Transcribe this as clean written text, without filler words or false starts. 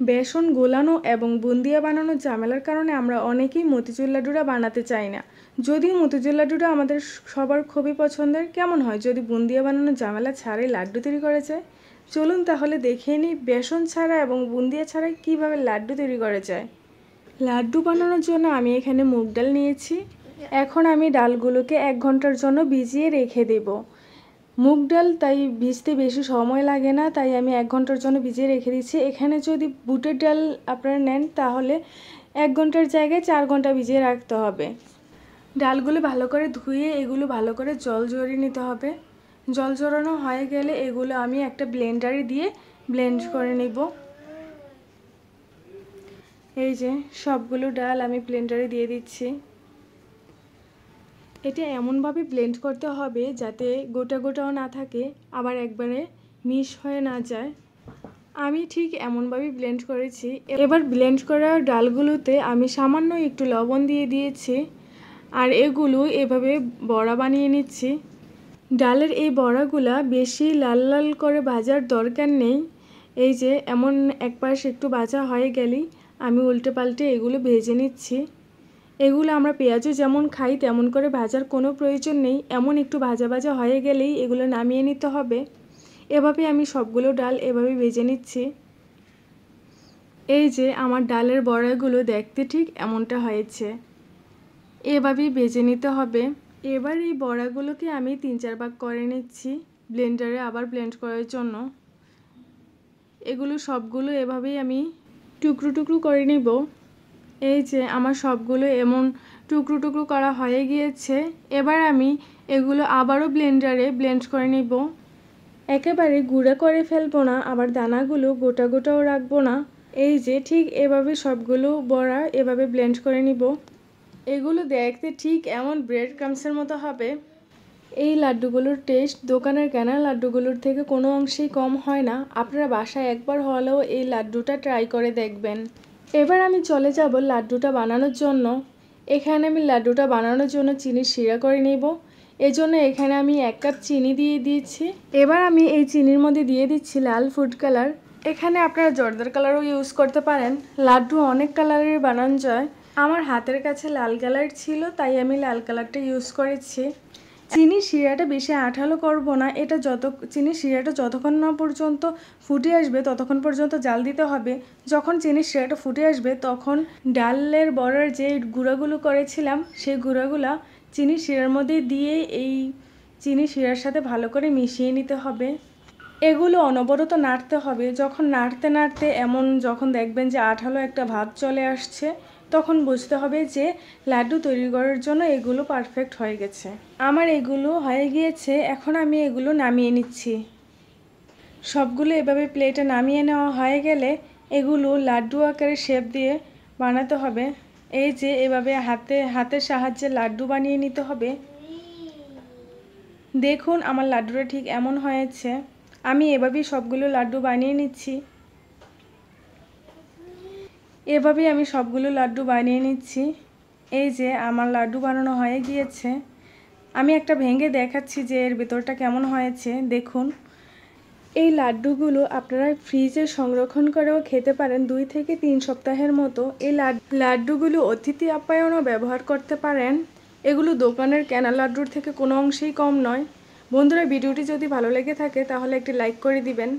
বেসন গোলানো এবং বুন্দিয়া বানানোর ঝামেলার কারণে আমরা অনেকেই মতিচুর লাড্ডুটা বানাতে চাই না। যদিও মতিচুর লাড্ডুটা আমাদের সবার খুবই পছন্দের, কেমন হয় যদি বুন্দিয়া বানানোর ঝামেলা ছাড়াই লাড্ডু তৈরি করা যায়। চলুন তাহলে দেখে নিই বেসন ছাড়া এবং বুন্দিয়া ছাড়াই কীভাবে লাড্ডু তৈরি করা যায়। লাড্ডু বানানোর জন্য আমি এখানে মুগ ডাল নিয়েছি। এখন আমি ডালগুলোকে 1 ঘন্টার জন্য ভিজিয়ে রেখে দেব। মুগ ডাল তাই ভিজতে বেশি সময় লাগে না, তাই আমি 1 ঘন্টার জন্য ভিজিয়ে রেখে দিচ্ছি। এখানে যদি বুটের ডাল আপনারা নেন তাহলে 1 ঘন্টার জায়গায় 4 ঘন্টা ভিজিয়ে রাখতে হবে। ডালগুলো ভালো করে ধুয়ে এগুলো ভালো করে জল ঝরিয়ে নিতে হবে। জল ঝরানো হয়ে গেলে এগুলো আমি একটা ব্লেন্ডারে দিয়ে ব্লেন্ড করে নেব। এই যে সবগুলো ডাল আমি ব্লেন্ডারে দিয়ে দিচ্ছি। এটা এমনভাবে ব্লেন্ড করতে হবে যাতে গোটা গোটাও না থাকে, আবার একবারে মিশ হয়ে না যায়। আমি ঠিক এমনভাবেই ব্লেন্ড করেছি। এবার ব্লেন্ড করা ডালগুলোতে আমি সামান্য একটু লবণ দিয়ে দিয়েছি, আর এগুলো এভাবে বড়া বানিয়ে নিচ্ছি। ডালের এই বড়াগুলা বেশি লাল লাল করে ভাজার দরকার নেই। এই যে এমন এক পাশ একটু ভাজা হয়ে গেলেই আমি উল্টে পাল্টে এগুলো ভেজে নিচ্ছি। এগুলো আমরা পেঁয়াজও যেমন খাই তেমন করে ভাজার কোনো প্রয়োজন নেই, এমন একটু ভাজা ভাজা হয়ে গেলেই এগুলো নামিয়ে নিতে হবে। এভাবে আমি সবগুলো ডাল এভাবে ভেজে নিচ্ছি। এই যে আমার ডালের বড়াগুলো দেখতে ঠিক এমনটা হয়েছে, এভাবেই ভেজে নিতে হবে। এবার এই বড়াগুলোকে আমি 3-4 ভাগ করে নিচ্ছি ব্লেন্ডারে আবার ব্লেন্ড করার জন্য। এগুলো সবগুলো এভাবেই আমি টুকরো টুকরো করে নিব। এই যে আমার সবগুলো এমন টুকরো টুকরো করা হয়ে গিয়েছে। এবার আমি এগুলো আবারও ব্লেন্ডারে ব্লেন্ড করে নিব। একেবারে গুঁড়া করে ফেলবো না, আবার দানাগুলো গোটা গোটাও রাখবো না। এই যে ঠিক এভাবে সবগুলো বড়া এভাবে ব্লেন্ড করে নিব। এগুলো দেখতে ঠিক এমন ব্রেড ক্রামসের মতো হবে। এই লাড্ডুগুলোর টেস্ট দোকানের কেনা লাড্ডুগুলোর থেকে কোনো অংশেই কম হয় না। আপনারা বাসায় একবার হলেও এই লাড্ডুটা ট্রাই করে দেখবেন। এবার আমি চলে যাব লাড্ডুটা বানানোর জন্য। এখানে আমি লাড্ডুটা বানানোর জন্য চিনির শিরা করে নেব। এজন্য এখানে আমি 1 কাপ চিনি দিয়ে দিয়েছি। এবার আমি এই চিনির মধ্যে দিয়ে দিচ্ছি লাল ফুড কালার। এখানে আপনারা জর্দার কালারও ইউজ করতে পারেন। লাড্ডু অনেক কালারের বানানো যায়। আমার হাতের কাছে লাল কালার ছিল তাই আমি লাল কালারটা ইউজ করেছি। চিনির শিরাটা বেশি আঠালো করব না। এটা চিনির শিরাটা যতক্ষণ না পর্যন্ত ফুটে আসবে ততক্ষণ পর্যন্ত জাল দিতে হবে। যখন চিনির শিরাটা ফুটে আসবে তখন ডালের বড়ার যে গুঁড়াগুলো করেছিলাম সেই গুঁড়াগুলা চিনির শিরার মধ্যে দিয়ে এই চিনির শিরার সাথে ভালো করে মিশিয়ে নিতে হবে। এগুলো অনবরত নাড়তে হবে। যখন নাড়তে নাড়তে যখন দেখবেন যে আঠালো একটা ভাব চলে আসছে তখন বুঝতে হবে যে লাড্ডু তৈরি করার জন্য এগুলো পারফেক্ট হয়ে গেছে। আমার এগুলো হয়ে গিয়েছে, এখন আমি এগুলো নামিয়ে নিচ্ছি। সবগুলো এভাবে প্লেটে নামিয়ে নেওয়া হয়ে গেলে এগুলো লাড্ডু আকারে শেপ দিয়ে বানাতে হবে। এই যে এভাবে হাতের সাহায্যে লাড্ডু বানিয়ে নিতে হবে। দেখুন আমার লাড্ডুটা ঠিক এমন হয়েছে। আমি এভাবেই সবগুলো লাড্ডু বানিয়ে নিচ্ছি। এভাবেই আমি সবগুলো লাড্ডু বানিয়ে নিচ্ছি। এই যে আমার লাড্ডু বানানো হয়ে গিয়েছে। আমি একটা ভেঙে দেখাচ্ছি যে এর ভেতরটা কেমন হয়েছে। দেখুন এই লাড্ডুগুলো আপনারা ফ্রিজে সংরক্ষণ করেও খেতে পারেন 2 থেকে 3 সপ্তাহের মতো। এই লাড্ডুগুলো অতিথি আপ্যায়নও ব্যবহার করতে পারেন। এগুলো দোকানের কেনা লাড্ডুর থেকে কোনো অংশেই কম নয়। বন্ধুরা, ভিডিওটি যদি ভালো লেগে থাকে তাহলে একটি লাইক করে দিবেন।